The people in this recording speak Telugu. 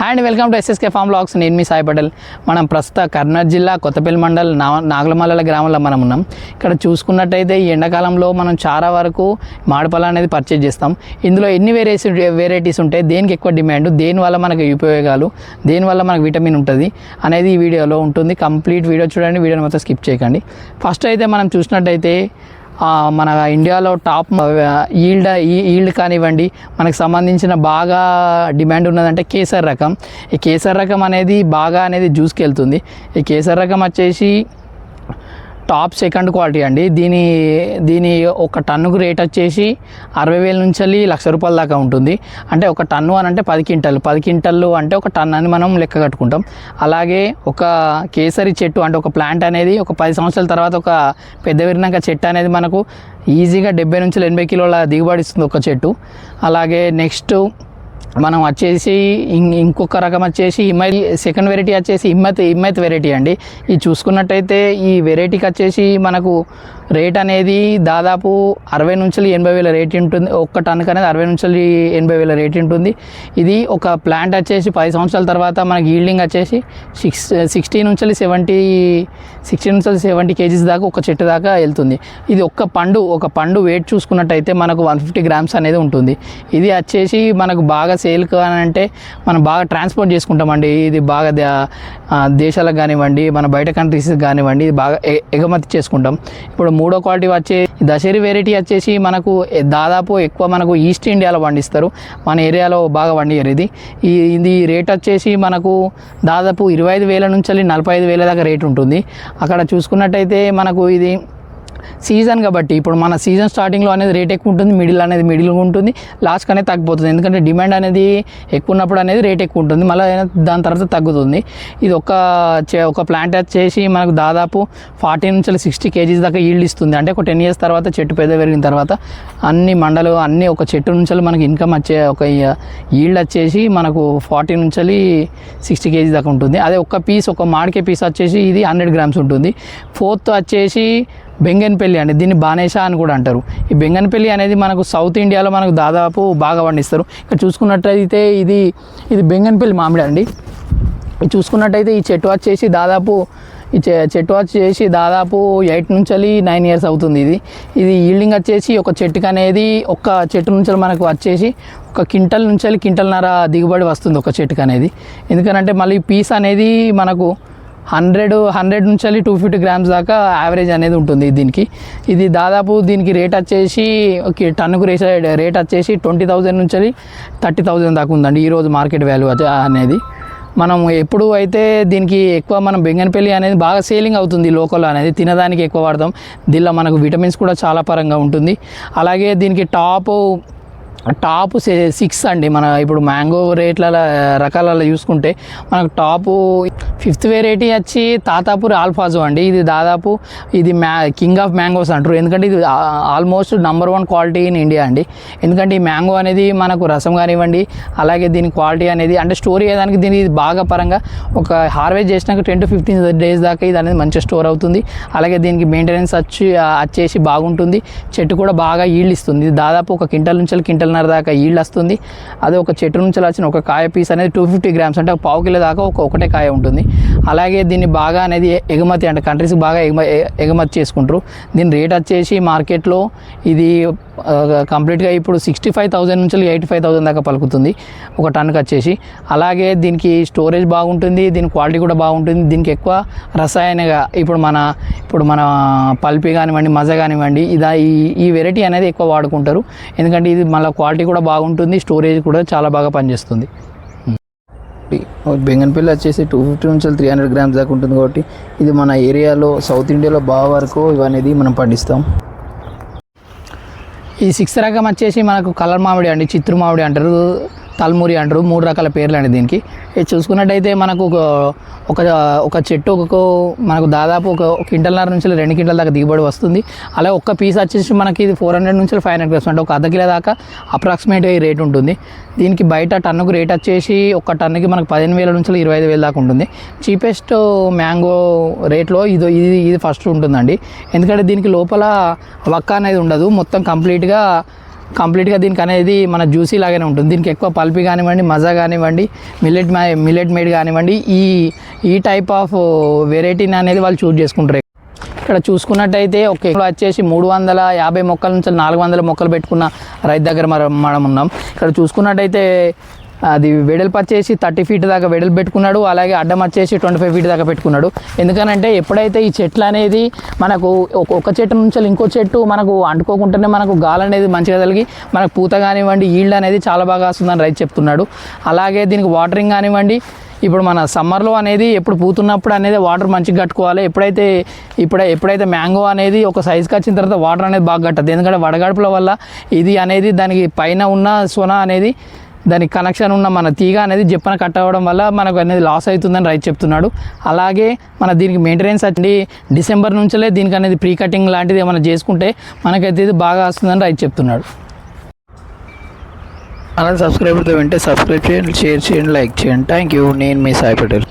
And welcome to SSK farm blogs. నేను మీ సాయి పటేల్. మనం ప్రస్తుత కర్నూలు జిల్లా కొత్తపల్లి మండల్ నాగులమల్ల గ్రామంలో మనం ఉన్నాం. ఇక్కడ చూసుకున్నట్టయితే ఈ ఎండాకాలంలో మనం చాలా వరకు మామిడిపళ్ళు అనేది పర్చేజ్ చేస్తాం. ఇందులో ఎన్ని వెరైటీస్ ఉంటాయి, దేనికి ఎక్కువ డిమాండ్, దేనివల్ల మనకు ఉపయోగాలు, దేనివల్ల మనకు విటమిన్ ఉంటుంది అనేది ఈ వీడియోలో ఉంటుంది. కంప్లీట్ వీడియో చూడండి, వీడియోని మొత్తం స్కిప్ చేయకండి. ఫస్ట్ అయితే మనం చూసినట్టయితే మన ఇండియాలో టాప్ ఈల్డ్ కానివ్వండి, మనకు సంబంధించిన బాగా డిమాండ్ ఉన్నదంటే కేసర్ రకం. ఈ కేసర్ రకం అనేది బాగా అనేది జ్యూస్కి వెళ్తుంది. ఈ కేసర్ రకం వచ్చేసి టాప్ సెకండ్ క్వాలిటీ అండి. దీని ఒక టన్నుకు రేట్ వచ్చేసి 60,000 నుంచి ₹1,00,000 దాకా ఉంటుంది. అంటే ఒక టన్ను అని అంటే 10 క్వింటళ్ళు అంటే ఒక టన్ను అని మనం లెక్క కట్టుకుంటాం. అలాగే ఒక కేసరి చెట్టు అంటే ఒక ప్లాంట్ అనేది ఒక 10 సంవత్సరాల తర్వాత ఒక పెద్ద విరినాక చెట్టు అనేది మనకు ఈజీగా 70 నుంచి 80 కిలోల దిగుబడి ఇస్తుంది ఒక చెట్టు. అలాగే నెక్స్ట్ మనం వచ్చేసి ఇంకొక రకం వచ్చేసి సెకండ్ వెరైటీ వచ్చేసి హిమ్మత్ వెరైటీ అండి. ఇది చూసుకున్నట్టయితే ఈ వెరైటీకి వచ్చేసి మనకు రేట్ అనేది దాదాపు 60,000 నుంచి 80,000 రేట్ ఉంటుంది. ఒక్క టన్నుకి అనేది 60,000 నుంచి 80,000 రేట్ ఉంటుంది. ఇది ఒక ప్లాంట్ వచ్చేసి 10 సంవత్సరాల తర్వాత మనకి ఈల్డింగ్ వచ్చేసి 60 నుంచి 70 కేజీస్ దాకా ఒక చెట్టు దాకా వెళ్తుంది. ఇది ఒక పండు వెయిట్ చూసుకున్నట్టయితే మనకు 150 గ్రామ్స్ అనేది ఉంటుంది. ఇది వచ్చేసి మనకు బాగా సేల్ అంటే మనం బాగా ట్రాన్స్పోర్ట్ చేసుకుంటామండి. ఇది బాగా దేశాలకు కానివ్వండి, మన బయట కంట్రీస్కి కానివ్వండి, ఇది బాగా ఎగుమతి చేసుకుంటాం. ఇప్పుడు మూడో క్వాలిటీ వచ్చే దశరి వెరైటీ వచ్చేసి మనకు దాదాపు ఎక్కువ మనకు ఈస్ట్ ఇండియాలో పండిస్తారు, మన ఏరియాలో బాగా పండియరు. ఇది రేట్ వచ్చేసి మనకు దాదాపు 25,000 నుంచి 45,000 దాకా రేట్ ఉంటుంది. అక్కడ చూసుకున్నట్టయితే మనకు ఇది సీజన్ కాబట్టి ఇప్పుడు మన సీజన్ స్టార్టింగ్లో అనేది రేట్ ఎక్కువ ఉంటుంది, మిడిల్గా ఉంటుంది, లాస్ట్ అనేది తగ్గిపోతుంది. ఎందుకంటే డిమాండ్ అనేది ఎక్కువ ఉన్నప్పుడు అనేది రేట్ ఎక్కువ ఉంటుంది, మళ్ళీ దాని తర్వాత తగ్గుతుంది. ఇది ఒక ప్లాంట్ వచ్చేసి మనకు దాదాపు 40 నుంచి 60 కేజీస్ దాకా ఈల్డ్ ఇస్తుంది. అంటే ఒక 10 years తర్వాత చెట్టు పెద్ద పెరిగిన తర్వాత అన్ని మండలు అన్నీ ఒక చెట్టు నుంచి మనకు ఇన్కమ్ వచ్చే ఒక ఈల్డ్ వచ్చేసి మనకు 40 నుంచి 60 కేజీస్ దాకా ఉంటుంది. అదే ఒక మామిడికాయ పీస్ వచ్చేసి ఇది 100 గ్రామ్స్ ఉంటుంది. ఫోర్త్ వచ్చేసి బెంగన్పల్లి అండి. దీన్ని బానేషా అని కూడా అంటారు. ఈ బెంగన్పల్లి అనేది మనకు సౌత్ ఇండియాలో మనకు దాదాపు బాగా పండిస్తారు. ఇక్కడ చూసుకున్నట్టయితే ఇది బెంగన్పల్లి మామిడి అండి. ఇది చూసుకున్నట్టయితే ఈ చెట్టు వచ్చేసి దాదాపు 8 నుంచి 9 years అవుతుంది. ఇది ఈల్డింగ్ వచ్చేసి ఒక చెట్టుకి అనేది ఒక చెట్టు నుంచి మనకు వచ్చేసి 1 క్వింటల్ నుంచి 1.5 క్వింటల్ దిగుబడి వస్తుంది ఒక చెట్టుకి అనేది. ఎందుకంటే మళ్ళీ పీస్ అనేది మనకు 100 నుంచి 250 గ్రామ్స్ దాకా యావరేజ్ అనేది ఉంటుంది దీనికి. ఇది దాదాపు దీనికి రేట్ వచ్చేసి టన్నుకు రేట్ వచ్చేసి 20,000 నుంచి 30,000 దాకా ఉందండి ఈరోజు మార్కెట్ వాల్యూ అనేది. మనం ఎప్పుడు అయితే దీనికి ఎక్కువ మనం బెంగన్పల్లి అనేది బాగా సేలింగ్ అవుతుంది లోకల్ అనేది, తినడానికి ఎక్కువ వాడతాం. దీనిలో మనకు విటమిన్స్ కూడా చాలా పరంగా ఉంటుంది. అలాగే దీనికి టాప్ 6 అండి. మన ఇప్పుడు మ్యాంగో రకాలలో చూసుకుంటే మనకు టాప్ 5th వెరైటీ వచ్చి తాతాపూర్ ఆల్ఫాజో అండి. ఇది దాదాపు కింగ్ ఆఫ్ మ్యాంగోస్ అంటారు. ఎందుకంటే ఇది almost number 1 quality in India అండి. ఎందుకంటే ఈ మ్యాంగో అనేది మనకు రసం కానివ్వండి, అలాగే దీని క్వాలిటీ అనేది అంటే స్టోర్ అయ్యేదానికి దీని బాగా పరంగా ఒక హార్వెస్ట్ చేసినాక 10 to 15 days దాకా ఇది అనేది మంచిగా స్టోర్ అవుతుంది. అలాగే దీనికి మెయింటెనెన్స్ వచ్చేసి బాగుంటుంది. చెట్టు కూడా బాగా ఈల్డ్ ఇస్తుంది. దాదాపు 1 క్వింటల్ నుంచి 1.5 క్వింటల్ దాకా ఈల్డ్ వస్తుంది. అదే ఒక చెట్టు నుంచి వచ్చిన ఒక కాయ పీస్ అనేది 250 గ్రామ్స్ అంటే 1/4 కిలో దాకా ఒకటే కాయ ఉంటుంది. అలాగే దీన్ని బాగా అనేది ఎగుమతి అంటే కంట్రీస్కి బాగా ఎగుమతి చేసుకుంటారు. దీని రేట్ వచ్చేసి మార్కెట్లో ఇది కంప్లీట్గా ఇప్పుడు 65,000 నుంచి 85,000 దాకా పలుకుతుంది ఒక టన్నుకి వచ్చేసి. అలాగే దీనికి స్టోరేజ్ బాగుంటుంది, దీని క్వాలిటీ కూడా బాగుంటుంది. దీనికి ఎక్కువ రసాయనగా ఇప్పుడు మన పల్పి కానివ్వండి, మజా కానివ్వండి, ఈ వెరైటీ అనేది ఎక్కువ వాడుకుంటారు. ఎందుకంటే ఇది మళ్ళీ క్వాలిటీ కూడా బాగుంటుంది, స్టోరేజ్ కూడా చాలా బాగా పనిచేస్తుంది. బెంగన్పల్లి వచ్చేసి 250 నుంచి 300 గ్రామ్స్ దాకా ఉంటుంది. కాబట్టి ఇది మన ఏరియాలో సౌత్ ఇండియాలో బాగా వరకు ఇవనేది మనం పండిస్తాం. ఈ 6th రకం వచ్చేసి మనకు కలర్ మామిడి అండి, చిత్రు మామిడి అంటారు, తల్మూరి అంటారు. 3 రకాల పేర్లు అండి దీనికి. ఇది చూసుకున్నట్టయితే మనకు ఒక చెట్టు మనకు దాదాపు 1.5 క్వింటల్ నుంచి 2 క్వింటల్ దాకా దిగుబడి వస్తుంది. అలాగే ఒక్క పీస్ వచ్చేసి మనకి ఇది 400 నుంచి 500 గ్రామ్స్ అంటే ఒక అర్ధ కిలో దాకా అప్రాక్సిమేట్గా ఈ రేట్ ఉంటుంది. దీనికి బయట టన్నుకు రేట్ వచ్చేసి ఒక టన్నుకి మనకు 15,000 నుంచి 25,000 దాకా ఉంటుంది. చీపెస్ట్ మ్యాంగో రేట్లో ఇది ఫస్ట్ ఉంటుందండి. ఎందుకంటే దీనికి లోపల వక్క అనేది ఉండదు, మొత్తం కంప్లీట్గా కంప్లీట్గా దీనికి అనేది మన జ్యూసీ లాగానే ఉంటుంది. దీనికి ఎక్కువ పల్పి కానివ్వండి, మజా కానివ్వండి, మిల్లెట్ మేడ్ కానివ్వండి, ఈ టైప్ ఆఫ్ వెరైటీని అనేది వాళ్ళు చూస్ చేసుకుంటారు. ఇక్కడ చూసుకున్నట్టయితే ఒక ఎకరం వచ్చేసి 350 మొక్కల నుంచి 400 మొక్కలు పెట్టుకున్న రైతు దగ్గర మనం ఉన్నాం. ఇక్కడ చూసుకున్నట్టయితే అది వెడల్పు వచ్చేసి 30 ఫీట్ దాకా వెడల్పు పెట్టుకున్నాడు. అలాగే అడ్డం వచ్చేసి 25 ఫీట్ దాకా పెట్టుకున్నాడు. ఎందుకనంటే ఎప్పుడైతే ఈ చెట్లు అనేది మనకు ఒక చెట్టు నుంచి ఇంకో చెట్టు మనకు అంటుకోకుండానే మనకు గాలి అనేది మంచిగా కలిగి మనకు పూత కానివ్వండి, ఈల్డ్ అనేది చాలా బాగా వస్తుందని రైతు చెప్తున్నాడు. అలాగే దీనికి వాటరింగ్ కానివ్వండి, ఇప్పుడు మన సమ్మర్లో అనేది ఎప్పుడు పూతున్నప్పుడు అనేది వాటర్ మంచిగా కట్టుకోవాలి. ఎప్పుడైతే మ్యాంగో అనేది ఒక సైజుకి వచ్చిన తర్వాత వాటర్ అనేది బాగా కట్టదు. ఎందుకంటే వడగడుపుల వల్ల ఇది అనేది దానికి పైన ఉన్న సొన అనేది దానికి కనెక్షన్ ఉన్న మన తీగ అనేది జప్పన కట్ అవ్వడం వల్ల మనకు అనేది లాస్ అవుతుందని రైతు చెప్తున్నాడు. అలాగే మన దీనికి మెయింటెనెన్స్ వచ్చి డిసెంబర్ నుంచే దీనికి అనేది ప్రీ కటింగ్ లాంటిది ఏమైనా చేసుకుంటే మనకైతే ఇది బాగా వస్తుందని రైతు చెప్తున్నాడు. అలా సబ్స్క్రైబర్తో వింటే సబ్స్క్రైబ్ చేయండి, షేర్ చేయండి, లైక్ చేయండి. Thank you. నేను మీ సాయి పటేల్.